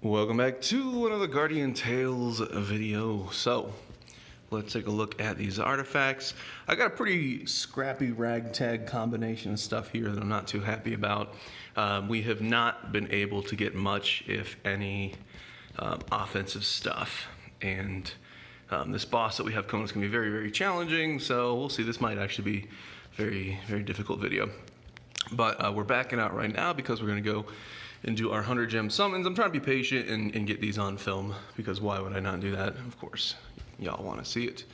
Welcome back to another Guardian Tales video. So, let's take a look at these artifacts. I got a pretty scrappy ragtag combination of stuff here that I'm not too happy about. We have not been able to get much, if any, offensive stuff. And this boss that we have coming is going to be very, very challenging. So, we'll see. This might actually be very, very difficult video. But we're backing out right now because we're going to go and do our 100 gem summons. I'm trying to be patient and get these on film, because why would I not do that? Of course, y'all want to see it.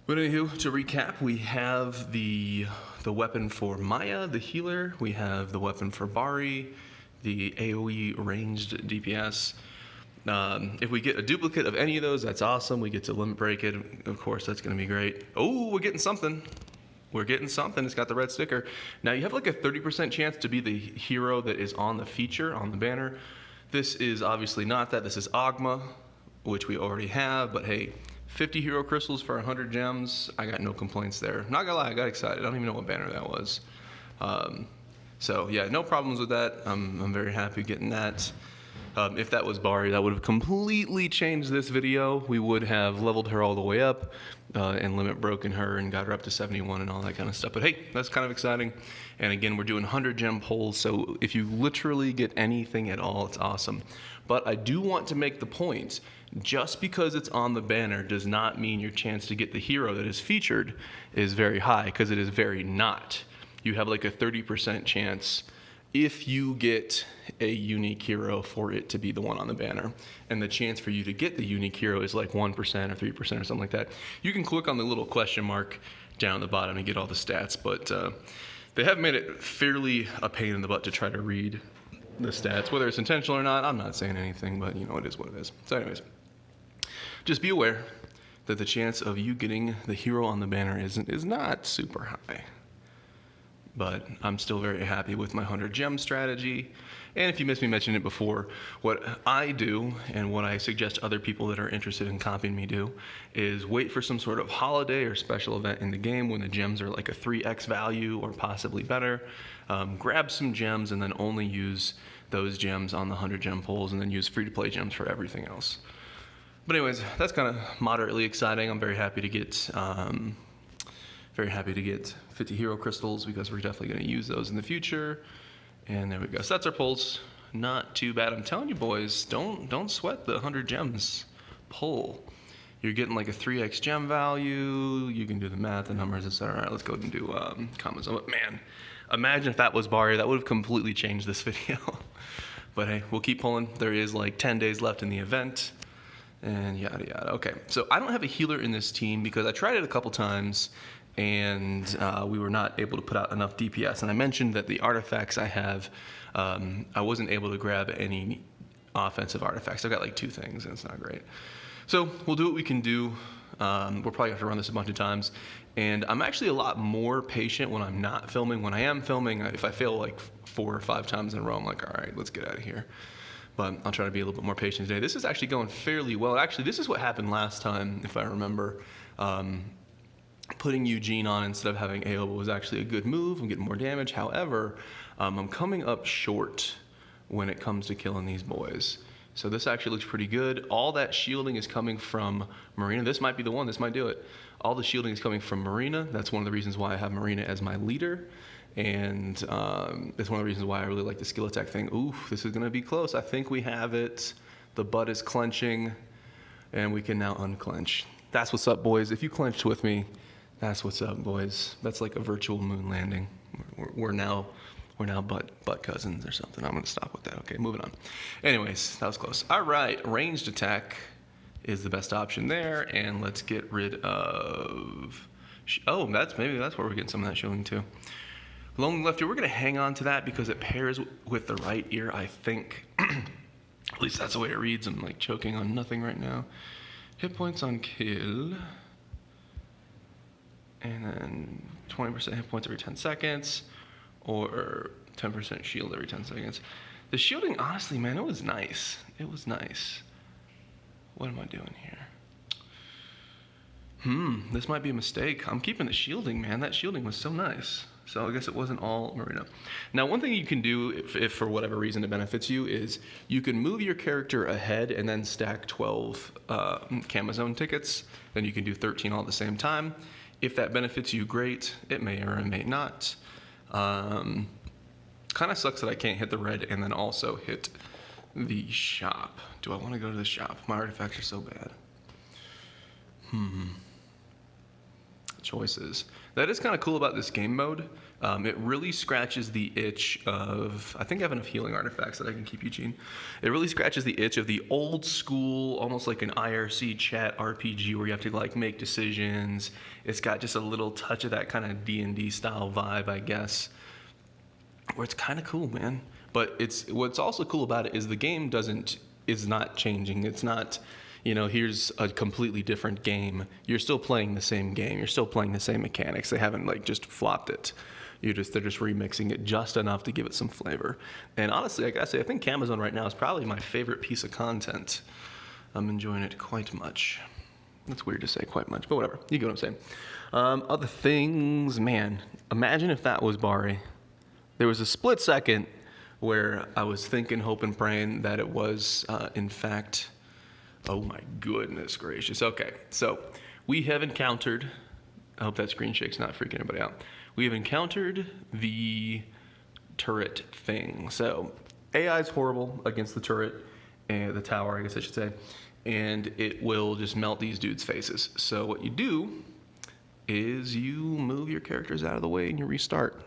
But anywho, to recap, we have the weapon for Maya, the healer. We have the weapon for Bari, the AoE ranged DPS. If we get a duplicate of any of those, that's awesome. We get to limit break it. Of course, that's going to be great. Oh, we're getting something. We're getting something. It's got the red sticker. Now you have like a 30% chance to be the hero that is on the feature, on the banner. This is obviously not that. This is Ogma, which we already have, but hey, 50 hero crystals for 100 gems. I got no complaints there. Not gonna lie, I got excited. I don't even know what banner that was. So yeah, no problems with that. I'm very happy getting that. If that was Bari, that would have completely changed this video. We would have leveled her all the way up and limit broken her and got her up to 71 and all that kind of stuff. But hey, that's kind of exciting. And again, we're doing 100 gem pulls, so if you literally get anything at all, it's awesome. But I do want to make the point, just because it's on the banner does not mean your chance to get the hero that is featured is very high, because it is very not. You have like a 30% chance if you get a unique hero for it to be the one on the banner. And the chance for you to get the unique hero is like 1% or 3% or something like that. You can click on the little question mark down at the bottom and get all the stats, but they have made it fairly a pain in the butt to try to read the stats. Whether it's intentional or not, I'm not saying anything, but you know, it is what it is. So anyways, just be aware that the chance of you getting the hero on the banner is not super high. But I'm still very happy with my 100 gem strategy. And if you missed me mentioning it before, what I do and what I suggest other people that are interested in copying me do is wait for some sort of holiday or special event in the game when the gems are like a 3x value or possibly better. Grab some gems and then only use those gems on the 100 gem pulls, and then use free-to-play gems for everything else. But anyways, that's kind of moderately exciting. I'm very happy to get 50 hero crystals, because we're definitely going to use those in the future. And there we go. So that's our pulls. Not too bad. I'm telling you, boys, don't sweat the 100 gems pull. You're getting like a 3x gem value. You can do the math, the numbers, etc. All right, let's go ahead and do comments. Oh, man, imagine if that was Bari. That would have completely changed this video. But hey, we'll keep pulling. There is like 10 days left in the event. And yada yada. Okay, so I don't have a healer in this team because I tried it a couple times and we were not able to put out enough DPS. And I mentioned that the artifacts I have, I wasn't able to grab any offensive artifacts. I've got like 2 things, and it's not great. So we'll do what we can do. We'll probably have to run this a bunch of times. And I'm actually a lot more patient when I'm not filming. When I am filming, if I fail like 4 or 5 times in a row, I'm like, all right, let's get out of here. But I'll try to be a little bit more patient today. This is actually going fairly well. Actually, this is what happened last time, if I remember. Putting Eugene on instead of having Aoba was actually a good move. I'm getting more damage. However, I'm coming up short when it comes to killing these boys. So this actually looks pretty good. All that shielding is coming from Marina. This might be the one. This might do it. All the shielding is coming from Marina. That's one of the reasons why I have Marina as my leader. And it's one of the reasons why I really like the skill attack thing. Oof, this is going to be close. I think we have it. The butt is clenching, and we can now unclench. That's what's up, boys. If you clenched with me, that's what's up, boys. That's like a virtual moon landing. We're now butt cousins or something. I'm gonna stop with that. Okay, moving on. Anyways, that was close. All right, ranged attack is the best option there, and let's get rid of. Oh, maybe that's where we're getting some of that showing too. Lonely left ear. We're gonna hang on to that because it pairs with the right ear, I think. At least that's the way it reads. I'm like choking on nothing right now. Hit points on kill. And then 20% hit points every 10 seconds, or 10% shield every 10 seconds. The shielding, honestly, man, it was nice. It was nice. What am I doing here? This might be a mistake. I'm keeping the shielding, man. That shielding was so nice. So I guess it wasn't all Marina. Now, one thing you can do, if for whatever reason it benefits you, is you can move your character ahead and then stack 12 Camazone tickets. Then you can do 13 all at the same time. If that benefits you, great. It may or it may not. Kind of sucks that I can't hit the red and then also hit the shop. Do I want to go to the shop? My artifacts are so bad. Choices. That is kind of cool about this game mode. It really scratches the itch of, I think I have enough healing artifacts that I can keep Eugene. It really scratches the itch of the old school, almost like an IRC chat RPG where you have to like make decisions. It's got just a little touch of that kind of D&D style vibe, I guess, where it's kind of cool, man. But what's also cool about it is the game is not changing. It's not, here's a completely different game. You're still playing the same game. You're still playing the same mechanics. They haven't like just flopped it. They're just remixing it just enough to give it some flavor. And honestly, I gotta say, I think Camazone right now is probably my favorite piece of content. I'm enjoying it quite much. That's weird to say quite much, but whatever. You get what I'm saying. Other things, man. Imagine if that was Bari. There was a split second where I was thinking, hoping, praying that it was, in fact. Oh my goodness gracious. Okay, so we have encountered, I hope that screen shake's not freaking anybody out. We have encountered the turret thing. So AI is horrible against the turret, and the tower, I guess I should say, and it will just melt these dudes' faces. So what you do is you move your characters out of the way and you restart.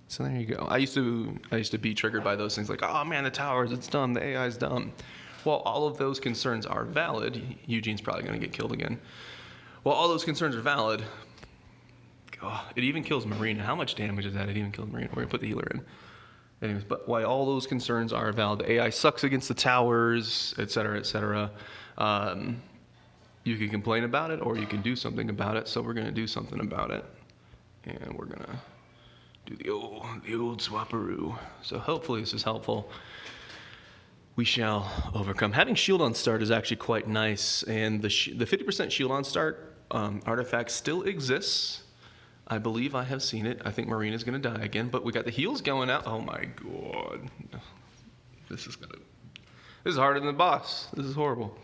So there you go. I used to be triggered by those things like, oh man, the towers, it's dumb, the AI is dumb. While all of those concerns are valid, Eugene's probably going to get killed again. While all those concerns are valid, it even kills Marina. How much damage is that? It even kills Marina. We're going to put the healer in. Anyways, but while all those concerns are valid, the AI sucks against the towers, et cetera, et cetera. You can complain about it or you can do something about it. So we're going to do something about it. And we're going to do the old swapperoo. So hopefully this is helpful. We shall overcome. Having shield on start is actually quite nice, and the 50% shield on start artifact still exists. I believe I have seen it. I think Marina's gonna die again, but we got the heals going out. Oh my god, this is harder than the boss. This is horrible.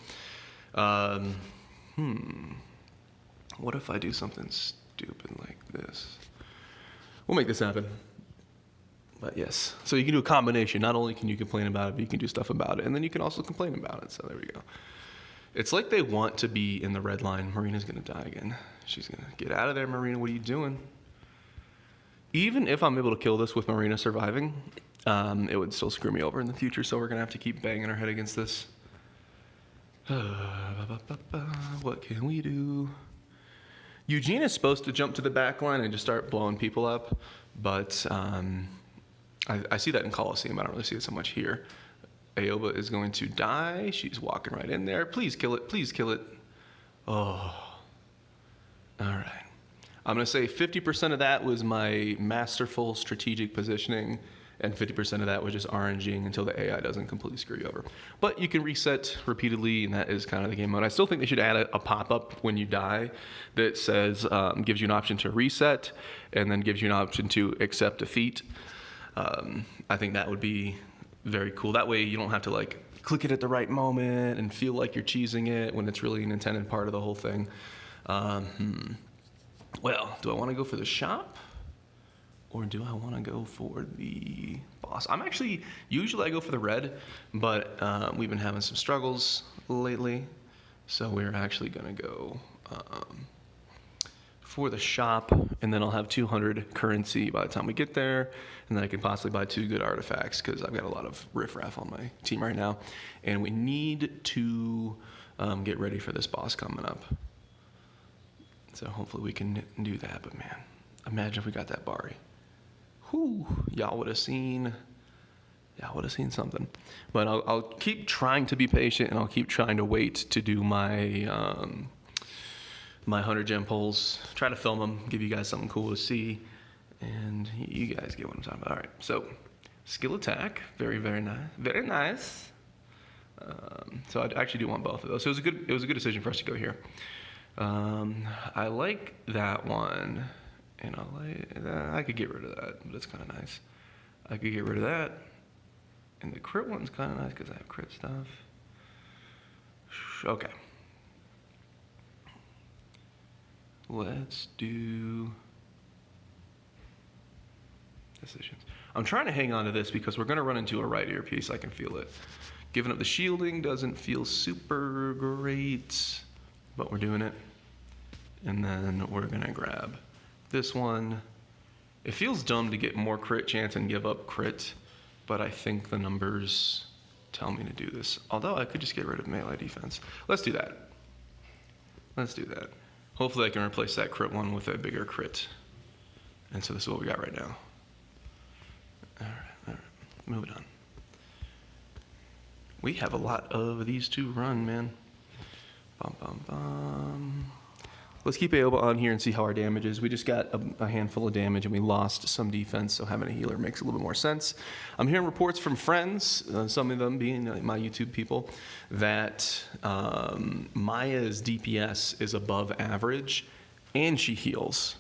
What if I do something stupid like this? We'll make this happen. But yes, so you can do a combination. Not only can you complain about it, but you can do stuff about it. And then you can also complain about it. So there we go. It's like they want to be in the red line. Marina's going to die again. She's going to get out of there, Marina. What are you doing? Even if I'm able to kill this with Marina surviving, it would still screw me over in the future. So we're going to have to keep banging our head against this. What can we do? Eugene is supposed to jump to the back line and just start blowing people up. But I see that in Colosseum. I don't really see it so much here. Aoba is going to die. She's walking right in there. Please kill it. Please kill it. Oh. All right. I'm going to say 50% of that was my masterful strategic positioning, and 50% of that was just RNGing until the AI doesn't completely screw you over. But you can reset repeatedly, and that is kind of the game mode. I still think they should add a pop-up when you die that says, gives you an option to reset, and then gives you an option to accept defeat. I think that would be very cool. That way you don't have to like click it at the right moment and feel like you're cheesing it when it's really an intended part of the whole thing. Well, do I want to go for the shop or do I want to go for the boss? Usually I go for the red, but we've been having some struggles lately. So we're actually going to go for the shop, and then I'll have 200 currency by the time we get there, and then I can possibly buy 2 good artifacts because I've got a lot of riffraff on my team right now, and we need to get ready for this boss coming up. So hopefully we can do that, but man, imagine if we got that Bari. Whew, y'all would have seen something. But I'll keep trying to be patient, and I'll keep trying to wait to do my my 100 gem pulls, try to film them, give you guys something cool to see, and you guys get what I'm talking about. All right, so skill attack, very, very nice, very nice. So I actually do want both of those. So it was a good decision for us to go here. I like that one. And I could get rid of that, but it's kind of nice. I could get rid of that. And the crit one's kind of nice because I have crit stuff. Okay. Let's do decisions. I'm trying to hang on to this because we're going to run into a right earpiece. I can feel it. Giving up the shielding doesn't feel super great, but we're doing it. And then we're going to grab this one. It feels dumb to get more crit chance and give up crit, but I think the numbers tell me to do this. Although I could just get rid of melee defense. Let's do that. Let's do that. Hopefully I can replace that crit one with a bigger crit. And so this is what we got right now. All right. Moving on. We have a lot of these to run, man. Bum, bum, bum. Let's keep Aoba on here and see how our damage is. We just got a handful of damage and we lost some defense, so having a healer makes a little bit more sense. I'm hearing reports from friends, some of them being my YouTube people, that Maya's DPS is above average and she heals.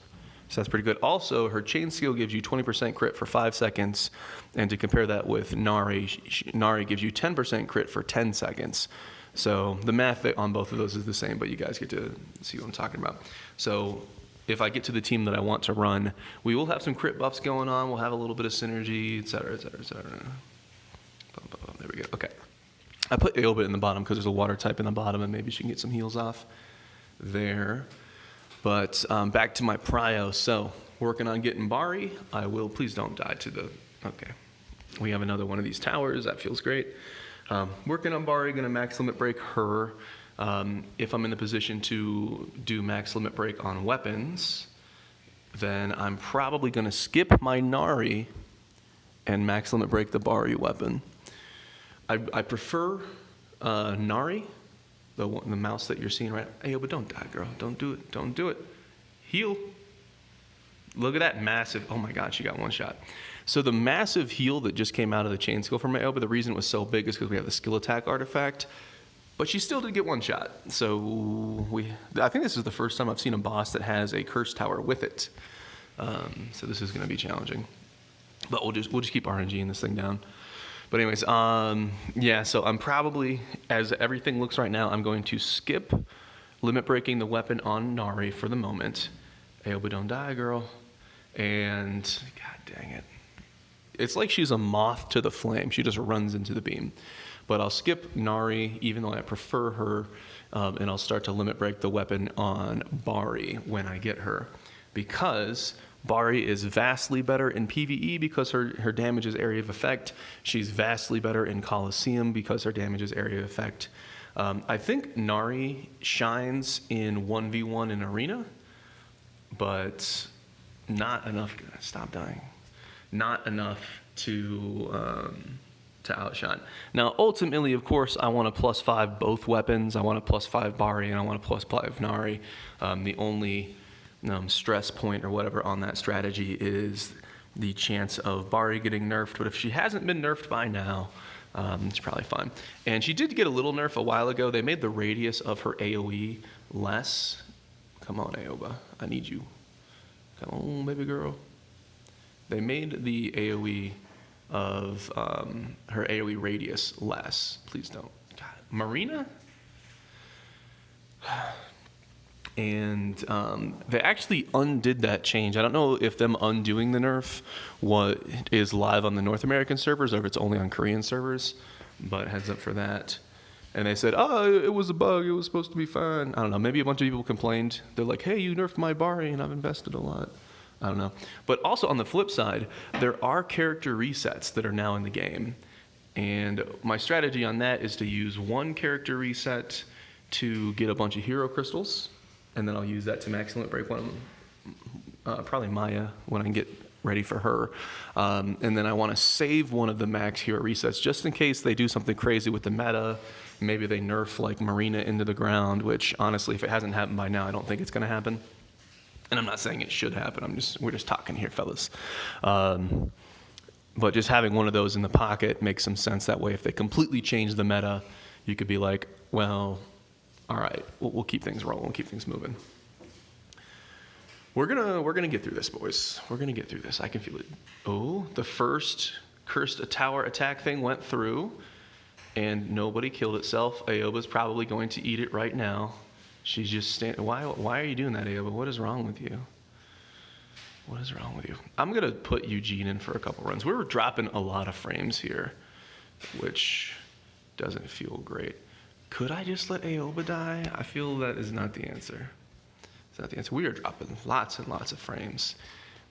So that's pretty good. Also, her chain skill gives you 20% crit for 5 seconds, and to compare that with Nari, Nari gives you 10% crit for 10 seconds. So the math on both of those is the same, but you guys get to see what I'm talking about. So if I get to the team that I want to run, we will have some crit buffs going on. We'll have a little bit of synergy, et cetera, et cetera, et cetera. There we go. Okay. I put Aoba in the bottom because there's a water type in the bottom, and maybe she can get some heals off there. But back to my prio. So working on getting Bari. I will. Please don't die to the. Okay. We have another one of these towers. That feels great. Working on Bari, going to max limit break her. If I'm in the position to do max limit break on weapons, then I'm probably going to skip my Nari and max limit break the Bari weapon. I prefer Nari, the mouse that you're seeing right. Hey, but don't die, girl. Don't do it. Don't do it. Heal. Look at that massive. Oh my God, she got one shot. So the massive heal that just came out of the chain skill from Aoba, the reason it was so big is because we have the skill attack artifact, but she still did get one shot. So I think this is the first time I've seen a boss that has a curse tower with it. So this is going to be challenging, but we'll just keep RNGing this thing down. But anyways, yeah. So I'm probably, as everything looks right now, I'm going to skip limit breaking the weapon on Nari for the moment. Aoba, don't die, girl. And God dang it. It's like she's a moth to the flame. She just runs into the beam. But I'll skip Nari, even though I prefer her, and I'll start to limit break the weapon on Bari when I get her. Because Bari is vastly better in PvE because her damage is area of effect. She's vastly better in Colosseum because her damage is area of effect. I think Nari shines in 1v1 in Arena, but not enough. Stop dying. Not enough to outshine. Now, ultimately, of course, I want to +5 both weapons. I want to +5 Bari, and I want to +5 Nari. The only stress point or whatever on that strategy is the chance of Bari getting nerfed. But if she hasn't been nerfed by now, it's probably fine. And she did get a little nerf a while ago. They made the radius of her AoE less. Come on, Aoba. I need you. Come on, baby girl. They made the AoE of her AoE radius less. Please don't. God. Marina? And they actually undid that change. I don't know if them undoing the nerf is live on the North American servers or if it's only on Korean servers, but heads up for that. And they said, oh, it was a bug. It was supposed to be fine. I don't know. Maybe a bunch of people complained. They're like, hey, you nerfed my Bari and I've invested a lot. I don't know. But also on the flip side, there are character resets that are now in the game. And my strategy on that is to use one character reset to get a bunch of hero crystals. And then I'll use that to max limit break one, probably Maya, when I get ready for her. And then I want to save one of the max hero resets just in case they do something crazy with the meta. Maybe they nerf like Marina into the ground, which honestly, if it hasn't happened by now, I don't think it's going to happen. And I'm not saying it should happen. We're just talking here, fellas. But just having one of those in the pocket makes some sense. That way, if they completely change the meta, you could be like, well, all right, we'll keep things rolling. We'll keep things moving. We're gonna get through this, boys. We're gonna get through this. I can feel it. Oh, the first cursed tower attack thing went through, and nobody killed itself. Aoba's probably going to eat it right now. She's just standing. Why are you doing that, Aoba? What is wrong with you? What is wrong with you? I'm gonna put Eugene in for a couple runs. We're dropping a lot of frames here, which doesn't feel great. Could I just let Aoba die? I feel that is not the answer. It's not the answer. We are dropping lots and lots of frames.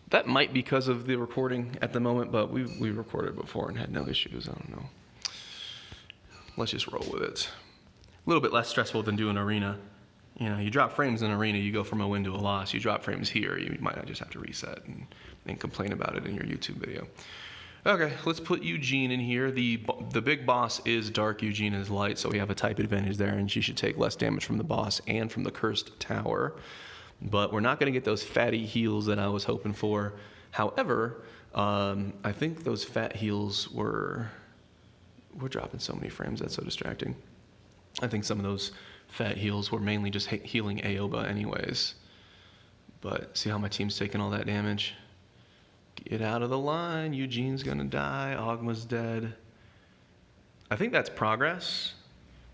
That might be because of the recording at the moment, but we recorded before and had no issues. I don't know. Let's just roll with it. A little bit less stressful than doing arena. You know, you drop frames in arena, you go from a win to a loss. You drop frames here, you might not just have to reset and complain about it in your YouTube video. Okay, let's put Eugene in here. The big boss is dark, Eugene is light, so we have a type advantage there, and she should take less damage from the boss and from the cursed tower. But we're not going to get those fatty heals that I was hoping for. However, I think those fat heals we're dropping so many frames, that's so distracting. I think some of those fat heals were mainly just healing Aoba anyways. But see how my team's taking all that damage? Get out of the line. Eugene's gonna die. Ogma's dead. I think that's progress,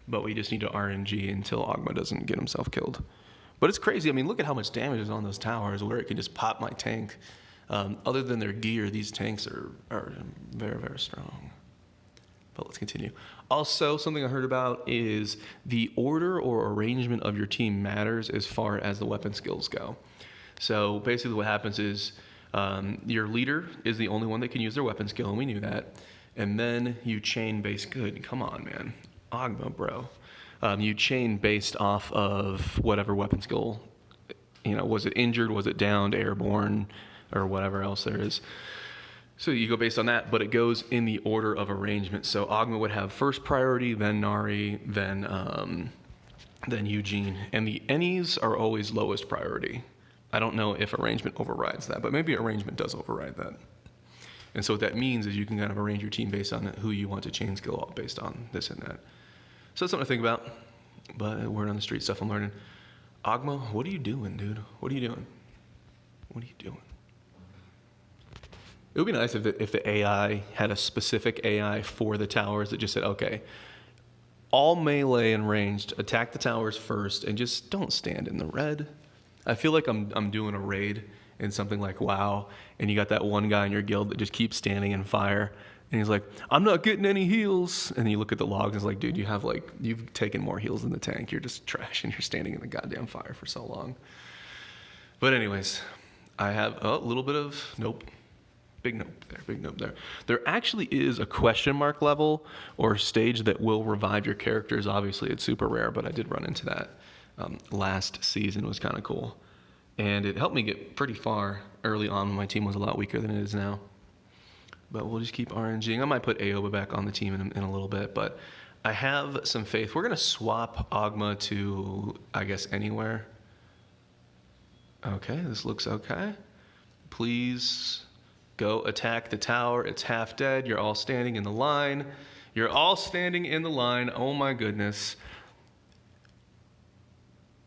but we just need to RNG until Ogma doesn't get himself killed. But it's crazy. I mean, look at how much damage is on those towers where it can just pop my tank. Other than their gear, these tanks are very, very strong. But let's continue. Also, something I heard about is the order or arrangement of your team matters as far as the weapon skills go. So basically what happens is your leader is the only one that can use their weapon skill, and we knew that. And then you chain based, good, come on, man. Ogma, bro. You chain based off of whatever weapon skill, you know, was it injured, was it downed, airborne, or whatever else there is. So you go based on that, but it goes in the order of arrangement. So Ogma would have first priority, then Nari, then Eugene. And the Ennies are always lowest priority. I don't know if arrangement overrides that, but maybe arrangement does override that. And so what that means is you can kind of arrange your team based on who you want to chain skill based on this and that. So that's something to think about, but word on the street stuff I'm learning. Ogma, what are you doing, dude? What are you doing? What are you doing? It would be nice if the AI had a specific AI for the towers that just said, okay, all melee and ranged, attack the towers first and just don't stand in the red. I feel like I'm doing a raid in something like WoW, and you got that one guy in your guild that just keeps standing in fire, and he's like, I'm not getting any heals. And you look at the logs and it's like, dude, you've taken more heals than the tank. You're just trash and you're standing in the goddamn fire for so long. But anyways, I have a little bit of nope. Big nope there, big nope there. There actually is a question mark level or stage that will revive your characters. Obviously, it's super rare, but I did run into that last season. It was kind of cool. And it helped me get pretty far early on when my team was a lot weaker than it is now. But we'll just keep RNGing. I might put Aoba back on the team in a little bit, but I have some faith. We're going to swap Ogma to, I guess, anywhere. Okay, this looks okay. Please go attack the tower. It's half dead. You're all standing in the line. You're all standing in the line. Oh my goodness.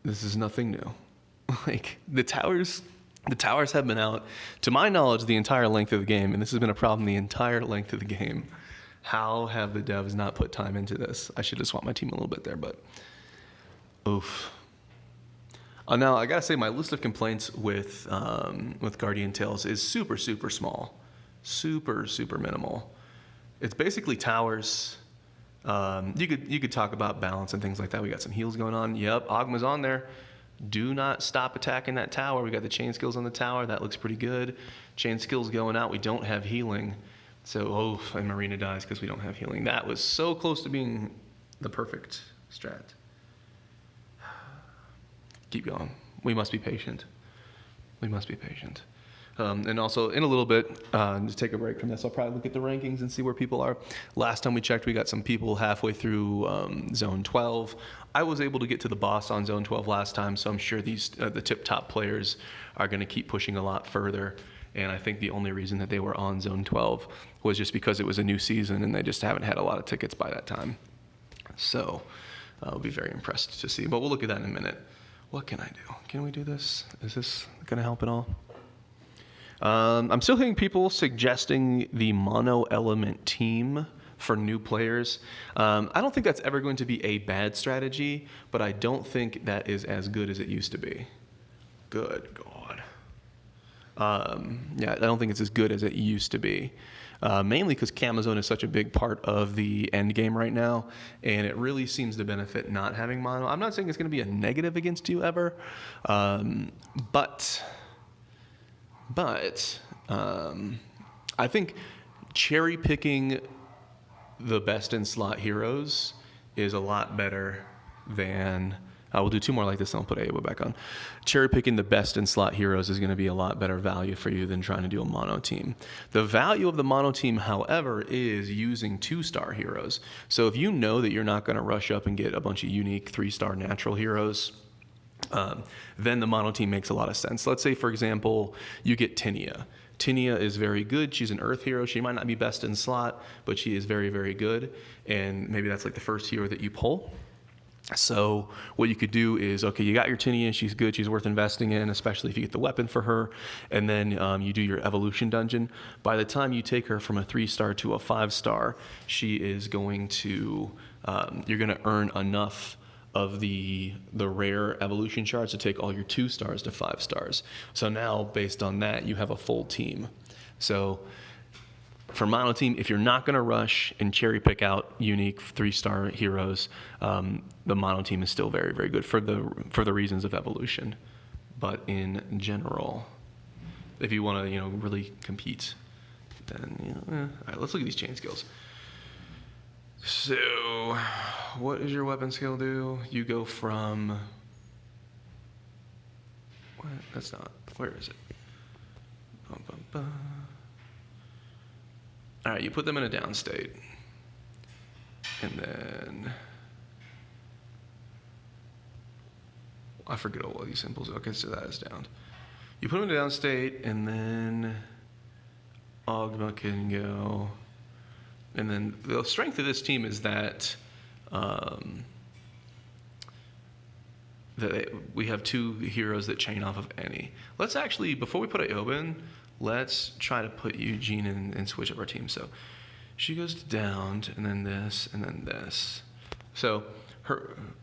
This is nothing new. Like, the towers have been out, to my knowledge, the entire length of the game, and this has been a problem the entire length of the game. How have the devs not put time into this? I should have swapped my team a little bit there, but oof. Now, I gotta say, my list of complaints with Guardian Tales is super, super small. Super, super minimal. It's basically towers. You could talk about balance and things like that. We got some heals going on. Yep, Ogma's on there. Do not stop attacking that tower. We got the chain skills on the tower. That looks pretty good. Chain skills going out. We don't have healing. So, and Marina dies because we don't have healing. That was so close to being the perfect strat. Keep going. We must be patient. We must be patient. And also, in a little bit, to take a break from this, I'll probably look at the rankings and see where people are. Last time we checked, we got some people halfway through Zone 12. I was able to get to the boss on Zone 12 last time, so I'm sure these the tip-top players are going to keep pushing a lot further. And I think the only reason that they were on Zone 12 was just because it was a new season, and they just haven't had a lot of tickets by that time. So I'll be very impressed to see. But we'll look at that in a minute. What can I do? Can we do this? Is this going to help at all? I'm still hearing people suggesting the mono element team for new players. I don't think that's ever going to be a bad strategy, but I don't think that is as good as it used to be. Good God. Yeah, I don't think it's as good as it used to be. Mainly because Camazone is such a big part of the end game right now, and it really seems to benefit not having mono. I'm not saying it's going to be a negative against you ever, but I think cherry picking the best in slot heroes is a lot better than. I will do 2 more like this and I'll put Aoba back on. Cherry picking the best in slot heroes is going to be a lot better value for you than trying to do a mono team. The value of the mono team, however, is using 2-star heroes. So if you know that you're not going to rush up and get a bunch of unique 3-star natural heroes, then the mono team makes a lot of sense. Let's say, for example, you get Tinia. Tinia is very good. She's an earth hero. She might not be best in slot, but she is very, very good. And maybe that's like the first hero that you pull. So what you could do is, okay, you got your Tinia, she's good, she's worth investing in, especially if you get the weapon for her, and then you do your evolution dungeon. By the time you take her from a 3-star to a 5-star, she is going to, you're going to earn enough of the rare evolution shards to take all your 2-stars to 5-stars. So now, based on that, you have a full team. So for mono team, if you're not going to rush and cherry pick out unique 3-star heroes, the mono team is still very, very good for the reasons of evolution. But in general, if you want to, really compete, then all right. Let's look at these chain skills. So, what does your weapon skill do? You go from. What? That's not. Where is it? Bum, bum, bum. All right, you put them in a down state, and then I forget all of these symbols. Okay, so that is down. You put them in a down state, and then Ogma can go. And then the strength of this team is that we have 2 heroes that chain off of any. Let's actually, before we put Aoba in, let's try to put Eugene in and switch up our team. So she goes to downed, and then this, and then this. So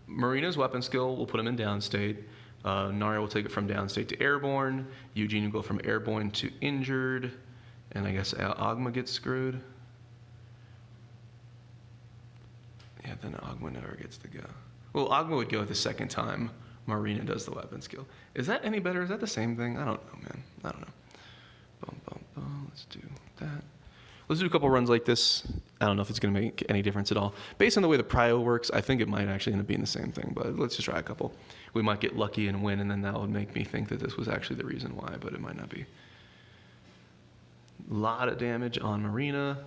Marina's weapon skill will put him in down state. Narya will take it from down state to airborne. Eugene will go from airborne to injured. And I guess Ogma gets screwed. Yeah, then Ogma never gets to go. Well, Ogma would go the second time Marina does the weapon skill. Is that any better? Is that the same thing? I don't know, man. I don't know. Bum, bum, bum. Let's do that. Let's do a couple runs like this. I don't know if it's going to make any difference at all. Based on the way the prio works, I think it might actually end up being the same thing, but let's just try a couple. We might get lucky and win, and then that would make me think that this was actually the reason why, but it might not be. A lot of damage on Marina.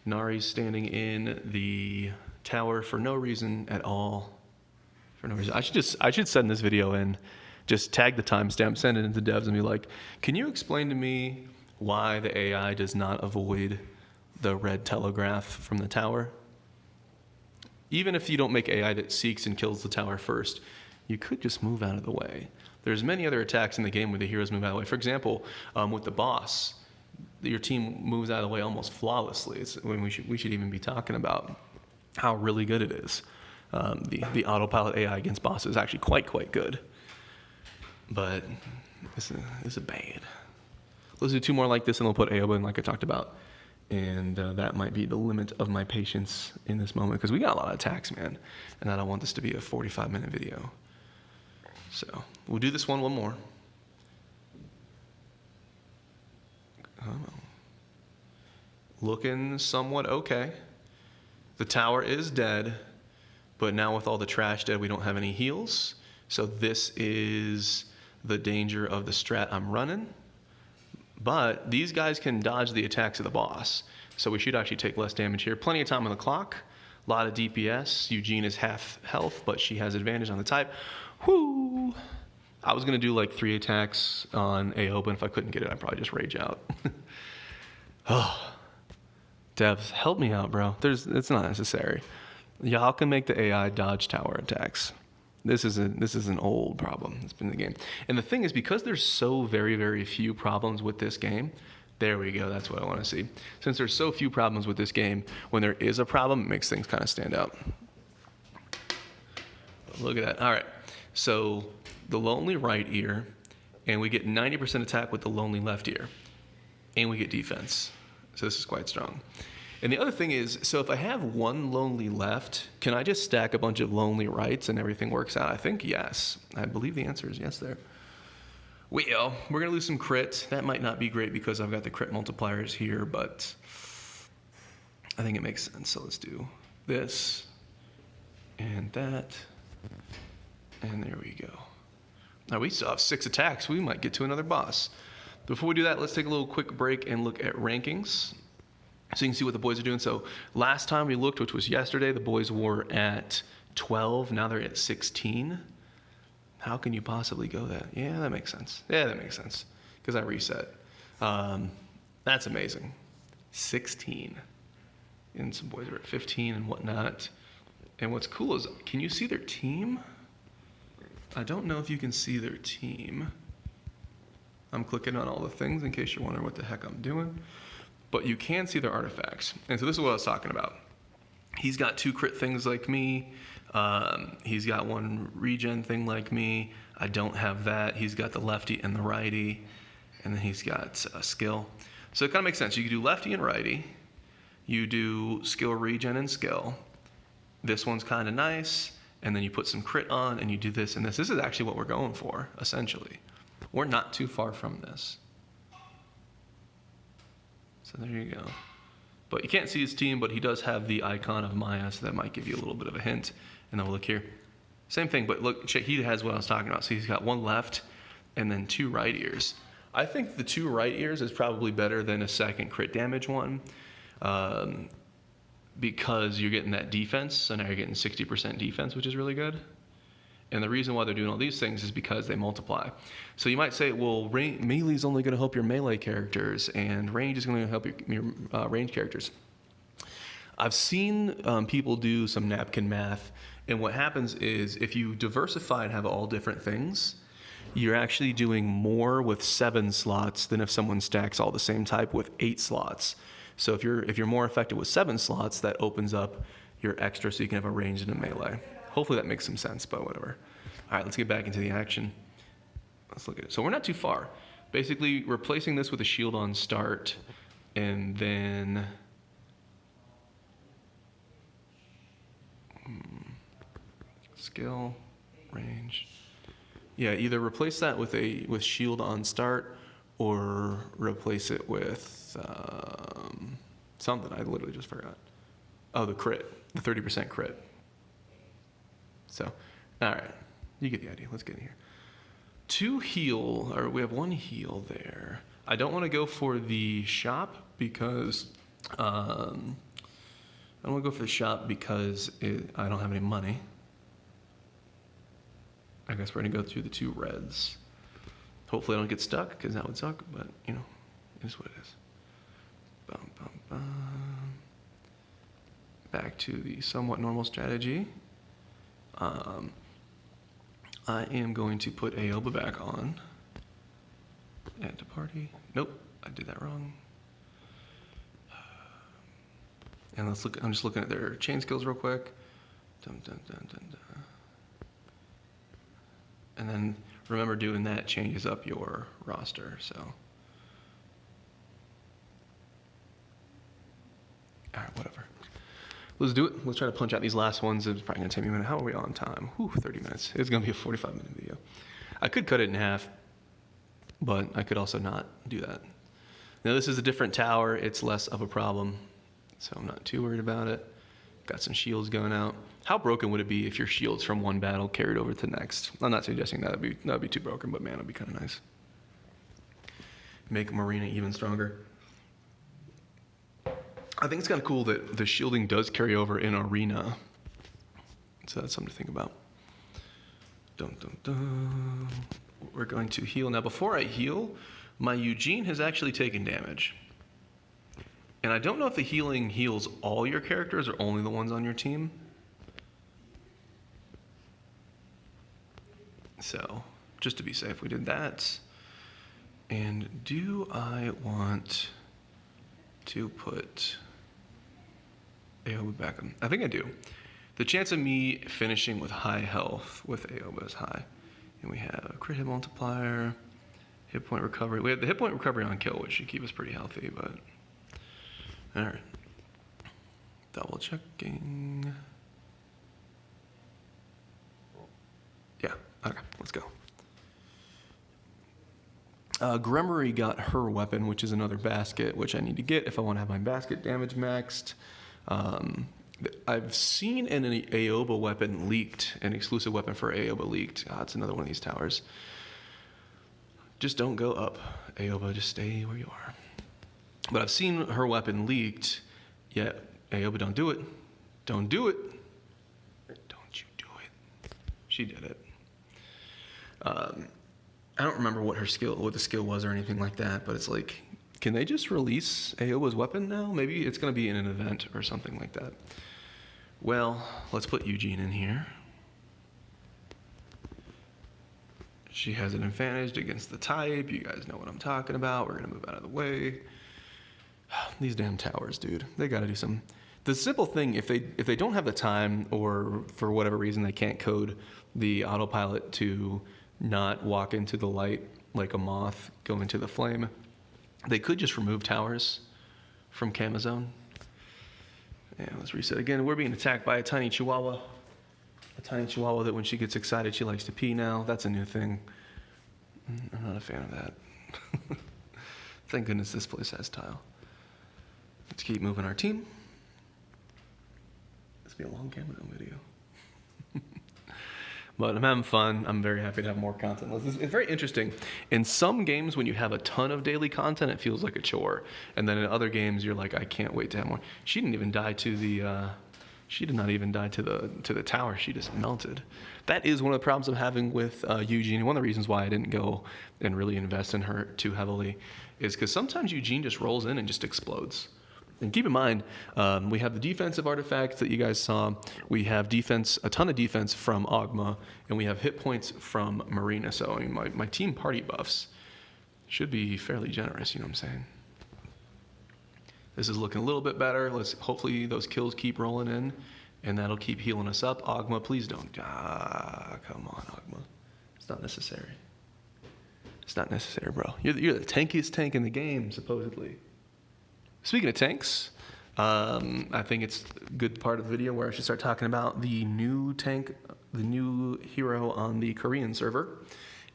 Nari's standing in the tower for no reason at all. For no reason. I should send this video in, just tag the timestamp, send it into devs, and be like, can you explain to me why the AI does not avoid the red telegraph from the tower? Even if you don't make AI that seeks and kills the tower first, you could just move out of the way. There's many other attacks in the game where the heroes move out of the way. For example, with the boss, your team moves out of the way almost flawlessly. It's when we should even be talking about how really good it is. The autopilot AI against bosses is actually quite good. But this is bad. Let's do 2 more like this, and we'll put Aoba in like I talked about. And that might be the limit of my patience in this moment, because we got a lot of attacks, man. And I don't want this to be a 45-minute video. So we'll do this one more. Looking somewhat okay. The tower is dead, but now with all the trash dead, we don't have any heals. So this is the danger of the strat I'm running. But these guys can dodge the attacks of the boss, so we should actually take less damage here. Plenty of time on the clock, a lot of DPS. Eugene is half health, but she has advantage on the type. Whoo! I was going to do like 3 attacks on Aoba, and if I couldn't get it, I'd probably just rage out. Oh, devs, help me out, bro. It's not necessary. Y'all can make the AI dodge tower attacks. This is an old problem. It's been in the game. And the thing is, because there's so very, very few problems with this game, there we go, that's what I want to see. Since there's so few problems with this game, when there is a problem, it makes things kind of stand out. Look at that. All right, so the lonely right ear, and we get 90% attack with the lonely left ear, and we get defense. So this is quite strong. And the other thing is, so if I have one lonely left, can I just stack a bunch of lonely rights and everything works out? I think yes. I believe the answer is yes there. Well, we're going to lose some crit. That might not be great because I've got the crit multipliers here, but I think it makes sense. So let's do this and that. And there we go. Now we still have 6 attacks. We might get to another boss. Before we do that, let's take a little quick break and look at rankings so you can see what the boys are doing. So last time we looked, which was yesterday, the boys were at 12. Now they're at 16. How can you possibly go that? Yeah, that makes sense. Yeah, that makes sense because I reset. That's amazing. 16. And some boys are at 15 and whatnot. And what's cool is, can you see their team? I don't know if you can see their team. I'm clicking on all the things in case you're wondering what the heck I'm doing. But you can see their artifacts. And so this is what I was talking about. He's got 2 crit things like me. He's got 1 regen thing like me. I don't have that. He's got the lefty and the righty. And then he's got a skill. So it kind of makes sense. You can do lefty and righty. You do skill, regen, and skill. This one's kind of nice. And then you put some crit on and you do this and this. This is actually what we're going for, essentially. We're not too far from this. So there you go. But you can't see his team, but he does have the icon of Maya, so that might give you a little bit of a hint. And then we'll look here. Same thing, but look, he has what I was talking about. So he's got 1 left and then 2 right ears. I think the 2 right ears is probably better than a second crit damage one because you're getting that defense. So now you're getting 60% defense, which is really good. And the reason why they're doing all these things is because they multiply. So you might say, well, melee is only going to help your melee characters, and range is going to help your range characters. I've seen people do some napkin math, and what happens is if you diversify and have all different things, you're actually doing more with 7 slots than if someone stacks all the same type with 8 slots. So if you're more effective with 7 slots, that opens up your extra so you can have a range and a melee. Hopefully that makes some sense, but whatever. All right, let's get back into the action. Let's look at it. So we're not too far. Basically, replacing this with a shield on start, and then skill, range. Yeah, either replace that with shield on start, or replace it with something I literally just forgot. Oh, the crit, the 30% crit. So, all right, you get the idea. Let's get in here. 2 heal, or we have 1 heal there. I don't want to go for the shop because I don't want to go for the shop because I don't have any money. I guess we're gonna go through the 2 reds. Hopefully I don't get stuck because that would suck, but you know, it is what it is. Bum, bum, bum. Back to the somewhat normal strategy. I am going to put Aoba back on. Add to party. Nope, I did that wrong. And let's look. I'm just looking at their chain skills real quick. Dun, dun, dun, dun, dun. And then remember, doing that changes up your roster. So, all right, whatever. Let's do it. Let's try to punch out these last ones. It's probably going to take me a minute. How are we on time? Whew, 30 minutes. It's going to be a 45-minute video. I could cut it in half, but I could also not do that. Now, this is a different tower. It's less of a problem, so I'm not too worried about it. Got some shields going out. How broken would it be if your shields from one battle carried over to the next? I'm not suggesting that would be too broken, but man, it'd be kind of nice. Make Marina even stronger. I think it's kind of cool that the shielding does carry over in Arena. So that's something to think about. Dun, dun, dun. We're going to heal. Now, before I heal, my Eugene has actually taken damage. And I don't know if the healing heals all your characters or only the ones on your team. So just to be safe, we did that. And do I want to put Aoba back on? I think I do. The chance of me finishing with high health with Aoba is high. And we have a crit hit multiplier, hit point recovery. We have the hit point recovery on kill, which should keep us pretty healthy, but all right. Double checking. Yeah, okay, let's go. Gremory got her weapon, which is another basket, which I need to get if I want to have my basket damage maxed. I've seen an Aoba weapon leaked, an exclusive weapon for Aoba leaked. It's another one of these towers. Just don't go up, Aoba, just stay where you are. But I've seen her weapon leaked, yet Aoba, don't do it. Don't do it. Don't you do it. She did it. I don't remember what the skill was or anything like that, but it's like, can they just release Aoba's weapon now? Maybe it's going to be in an event or something like that. Well, let's put Eugene in here. She has an advantage against the type. You guys know what I'm talking about. We're going to move out of the way. These damn towers, dude. They got to do some. The simple thing, if they don't have the time or for whatever reason they can't code the autopilot to not walk into the light like a moth, go into the flame, they could just remove towers from Camazone. Yeah, let's reset again. We're being attacked by a tiny chihuahua. A tiny chihuahua that when she gets excited, she likes to pee now. That's a new thing. I'm not a fan of that. Thank goodness this place has tile. Let's keep moving our team. This will be a long Camazone video. But I'm having fun. I'm very happy to have more content. It's very interesting. In some games, when you have a ton of daily content, it feels like a chore. And then in other games, you're like, I can't wait to have more. She didn't even die to the. She did not even die to the tower. She just melted. That is one of the problems I'm having with Eugene. One of the reasons why I didn't go and really invest in her too heavily is because sometimes Eugene just rolls in and just explodes. And keep in mind, we have the defensive artifacts that you guys saw. We have defense, a ton of defense from Ogma, and we have hit points from Marina. So I mean, my team party buffs should be fairly generous, you know what I'm saying? This is looking a little bit better. Hopefully those kills keep rolling in, and that'll keep healing us up. Ogma, please don't. Come on, Ogma. It's not necessary. It's not necessary, bro. You're the tankiest tank in the game, supposedly. Speaking of tanks, I think it's a good part of the video where I should start talking about the new tank, the new hero on the Korean server.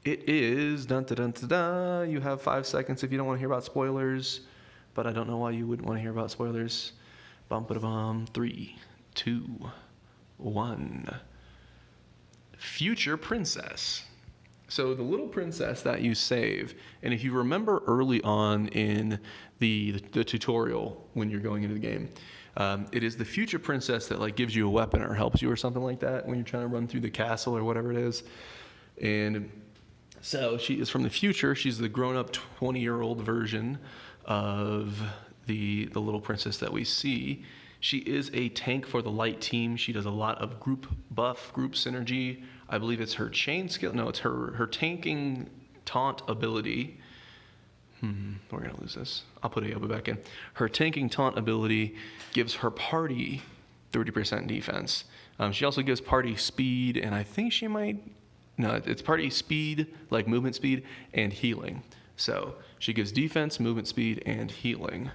It is, dun dun dun dun dun. You have 5 seconds if you don't want to hear about spoilers, but I don't know why you wouldn't want to hear about spoilers. Bum ba da bum. 3, 2, 1. Future Princess. So the little princess that you save, and if you remember early on in the tutorial when you're going into the game, it is the future princess that like gives you a weapon or helps you or something like that when you're trying to run through the castle or whatever it is. And so she is from the future. She's the grown-up 20-year-old version of the little princess that we see. She is a tank for the light team. She does a lot of group buff, group synergy. I believe it's her chain skill. No, it's her tanking taunt ability. We're going to lose this. I'll put Aoba back in. Her tanking taunt ability gives her party 30% defense. She also gives party speed, and I think she might... No, it's party speed, like movement speed, and healing. So she gives defense, movement speed, and healing,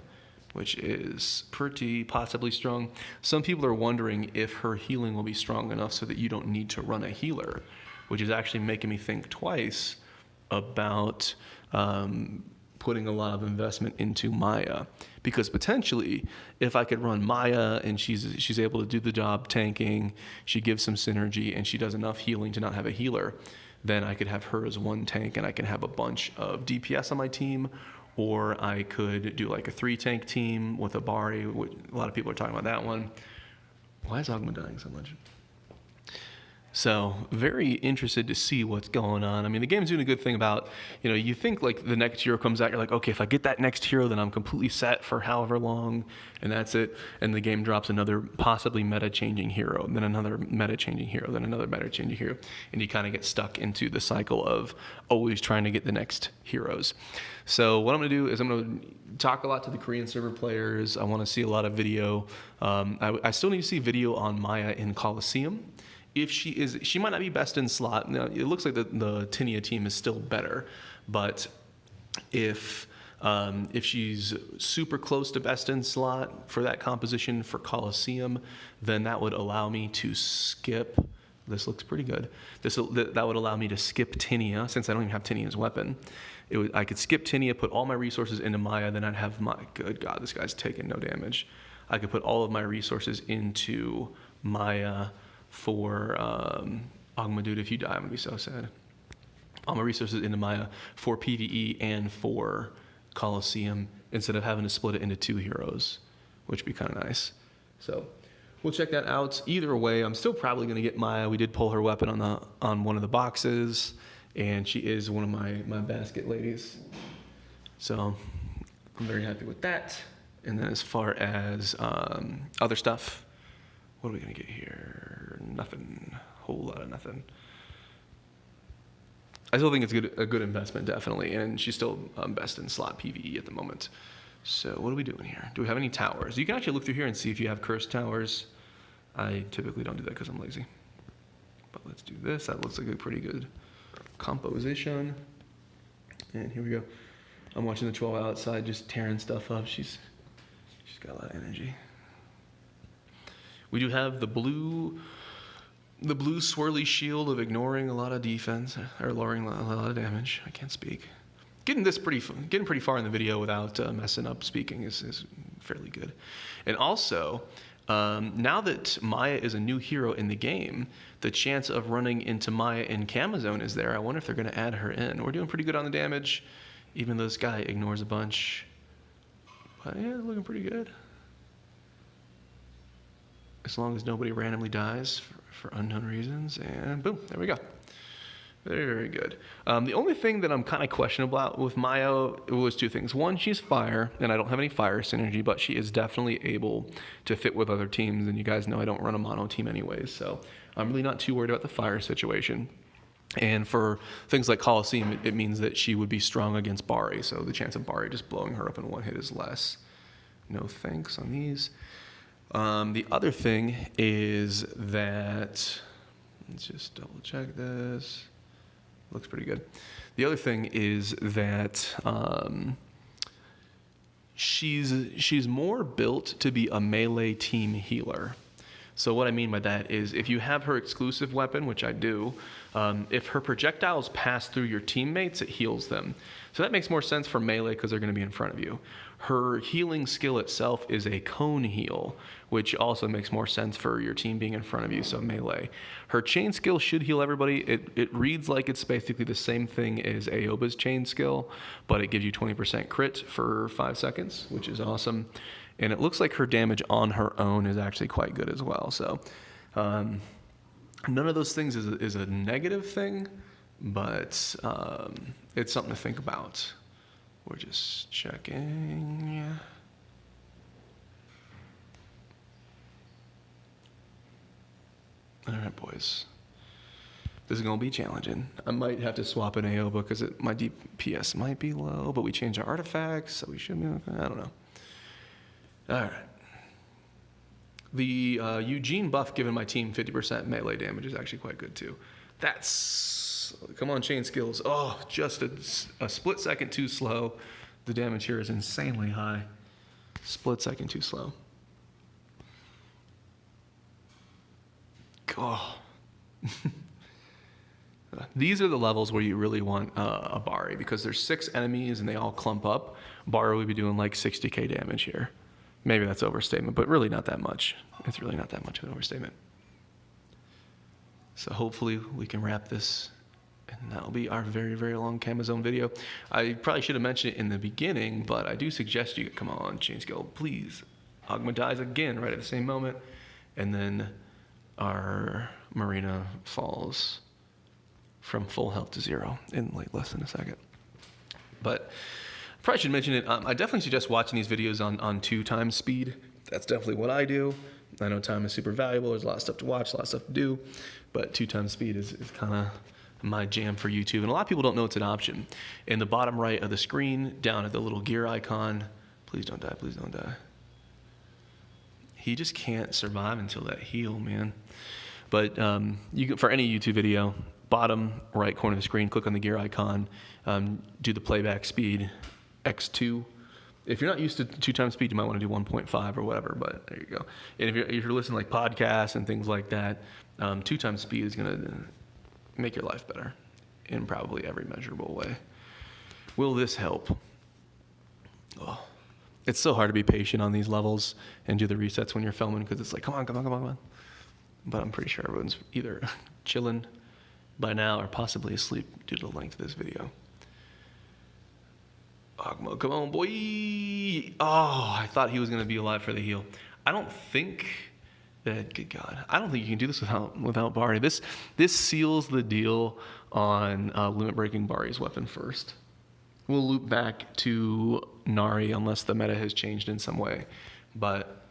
which is pretty possibly strong. Some people are wondering if her healing will be strong enough so that you don't need to run a healer, which is actually making me think twice about putting a lot of investment into Maya. Because potentially, if I could run Maya and she's able to do the job tanking, she gives some synergy, and she does enough healing to not have a healer, then I could have her as one tank, and I can have a bunch of DPS on my team. Or I could do like a 3-tank team with a Bari. A lot of people are talking about that one. Why is Ogma dying so much? So very interested to see what's going on. I mean, the game's doing a good thing about, you think like the next hero comes out, you're like, okay, if I get that next hero, then I'm completely set for however long, and that's it. And the game drops another possibly meta-changing hero, then another meta-changing hero, then another meta-changing hero, and you kind of get stuck into the cycle of always trying to get the next heroes. So what I'm going to do is I'm going to talk a lot to the Korean server players. I want to see a lot of video. I still need to see video on Maya in Colosseum. If she might not be best in slot. Now, it looks like the Tinia team is still better, but if she's super close to best in slot for that composition for Colosseum, then that would allow me to skip. This looks pretty good. That would allow me to skip Tinia, since I don't even have Tinia's weapon. I could skip Tinia, put all my resources into Maya, then I'd have good God, this guy's taking no damage. I could put all of my resources into Maya for Agmadud. If you die, I'm gonna be so sad. All my resources into Maya for PvE and for Colosseum instead of having to split it into 2 heroes, which would be kind of nice. So we'll check that out. Either way, I'm still probably gonna get Maya. We did pull her weapon on one of the boxes, and she is one of my basket ladies. So I'm very happy with that. And then as far as other stuff, what are we gonna get here? Nothing. Whole lot of nothing. I still think it's a good investment, definitely, and she's still best in slot PvE at the moment. So what are we doing here? Do we have any towers? You can actually look through here and see if you have cursed towers. I typically don't do that because I'm lazy. But let's do this. That looks like a pretty good composition. And here we go. I'm watching the 12 outside just tearing stuff up. She's got a lot of energy. We do have the blue swirly shield of ignoring a lot of defense, or lowering a lot of damage. I can't speak. Getting pretty far in the video without messing up speaking is fairly good. And also, now that Maya is a new hero in the game, the chance of running into Maya in Camazone is there. I wonder if they're going to add her in. We're doing pretty good on the damage, even though this guy ignores a bunch. But yeah, looking pretty good. As long as nobody randomly dies for unknown reasons, and boom, there we go. Very, very good. The only thing that I'm kind of questionable about with Maya was 2 things. One, she's fire, and I don't have any fire synergy, but she is definitely able to fit with other teams, and you guys know I don't run a mono team anyways, so I'm really not too worried about the fire situation. And for things like Colosseum, it means that she would be strong against Bari, so the chance of Bari just blowing her up in one hit is less. No thanks on these. The other thing is that, let's just double check this. Looks pretty good. The other thing is that she's more built to be a melee team healer. So what I mean by that is if you have her exclusive weapon, which I do, if her projectiles pass through your teammates, it heals them. So that makes more sense for melee because they're going to be in front of you. Her healing skill itself is a cone heal, which also makes more sense for your team being in front of you, so melee. Her chain skill should heal everybody. It reads like it's basically the same thing as Aoba's chain skill, but it gives you 20% crit for 5 seconds, which is awesome. And it looks like her damage on her own is actually quite good as well. So none of those things is a negative thing, but it's something to think about. We're just checking. All right, boys. This is going to be challenging. I might have to swap an Aoba because my DPS might be low, but we changed our artifacts, so we should be okay. I don't know. All right. The Eugene buff giving my team 50% melee damage is actually quite good too. Come on, chain skills. Oh, just a split second too slow. The damage here is insanely high. Split second too slow. Oh. These are the levels where you really want a Bari because there's 6 enemies and they all clump up. Bari would be doing like 60k damage here. Maybe that's overstatement, but really not that much. It's really not that much of an overstatement. So hopefully we can wrap this, and that'll be our very, very long Camazone video. I probably should have mentioned it in the beginning, but I do suggest you come on, Chain Skill, please. Agma dies again right at the same moment, and then our Marina falls from full health to 0 in like less than a second. But probably should mention it. I definitely suggest watching these videos on 2 times speed. That's definitely what I do. I know time is super valuable. There's a lot of stuff to watch, a lot of stuff to do, but 2 times speed is kind of my jam for YouTube. And a lot of people don't know it's an option. In the bottom right of the screen, down at the little gear icon, please don't die, please don't die. He just can't survive until that heal, man. But you can, for any YouTube video, bottom right corner of the screen, click on the gear icon, do the playback speed, X2. If you're not used to 2 times speed, you might want to do 1.5 or whatever, but there you go. And if you're listening to like podcasts and things like that, 2 times speed is going to make your life better in probably every measurable way. Will this help? Oh, it's so hard to be patient on these levels and do the resets when you're filming because it's like, come on. But I'm pretty sure everyone's either chilling by now or possibly asleep due to the length of this video. Ogma, come on, boy. Oh, I thought he was going to be alive for the heal. I don't think that, good God, I don't think you can do this without Bari. This seals the deal on limit breaking Bari's weapon first. We'll loop back to Nari unless the meta has changed in some way. But,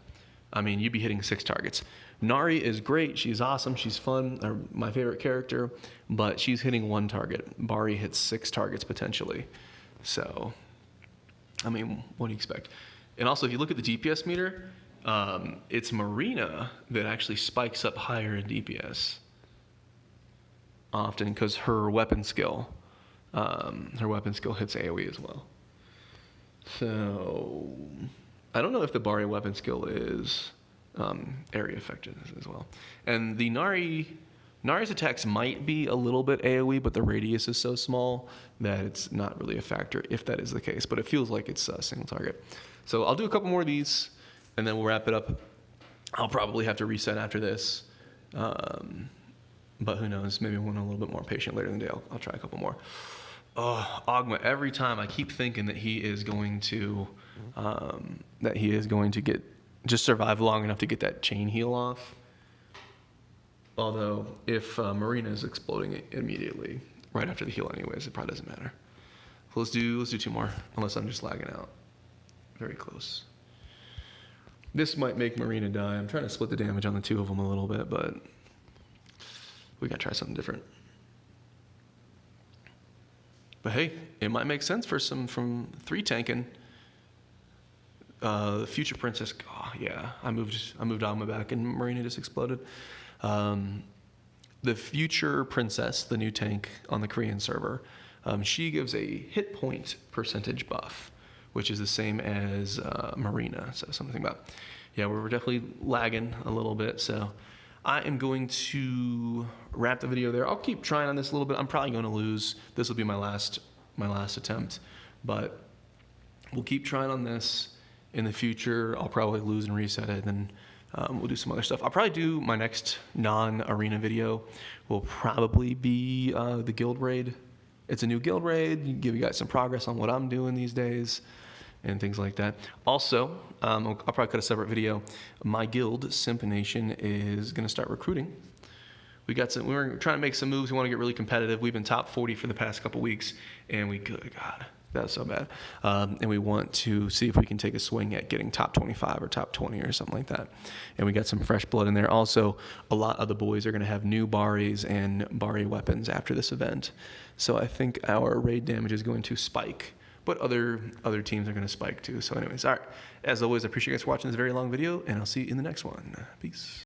I mean, you'd be hitting 6 targets. Nari is great. She's awesome. She's fun. My favorite character. But she's hitting 1 target. Bari hits 6 targets potentially. So, I mean, what do you expect? And also, if you look at the DPS meter, it's Marina that actually spikes up higher in DPS often because her weapon skill hits AoE as well. So, I don't know if the Bari weapon skill is area effectiveness as well. And the Nari's attacks might be a little bit AoE, but the radius is so small that it's not really a factor if that is the case. But it feels like it's a single target. So I'll do a couple more of these, and then we'll wrap it up. I'll probably have to reset after this. But who knows? Maybe when I'm a little bit more patient later in the day, I'll try a couple more. Oh, Ogma, every time I keep thinking that he is going to just survive long enough to get that chain heal off. Although, if Marina is exploding it immediately, right after the heal anyways, it probably doesn't matter. So let's do 2 more, unless I'm just lagging out. Very close. This might make Marina die. I'm trying to split the damage on the 2 of them a little bit, but we gotta try something different. But hey, it might make sense for some from 3 tanking. The future princess, oh yeah, I moved Ogma back and Marina just exploded. The future princess, the new tank on the Korean server, she gives a hit point percentage buff, which is the same as Marina. So something about, yeah, we're definitely lagging a little bit. So I am going to wrap the video there. I'll keep trying on this a little bit. I'm probably going to lose. This will be my last attempt, but we'll keep trying on this. In the future, I'll probably lose and reset it, and then we'll do some other stuff. I'll probably do my next non-arena video will probably be the guild raid. It's a new guild raid, give you guys some progress on what I'm doing these days and things like that. Also, I'll probably cut a separate video. My guild, Simp Nation, is going to start recruiting. We're trying to make some moves. We want to get really competitive. We've been top 40 for the past couple weeks, and good God, that was so bad. And we want to see if we can take a swing at getting top 25 or top 20 or something like that. And we got some fresh blood in there. Also, a lot of the boys are going to have new Baris and Bari weapons after this event. So I think our raid damage is going to spike, but other teams are going to spike too. So anyways, all right. As always, I appreciate you guys watching this very long video, and I'll see you in the next one. Peace.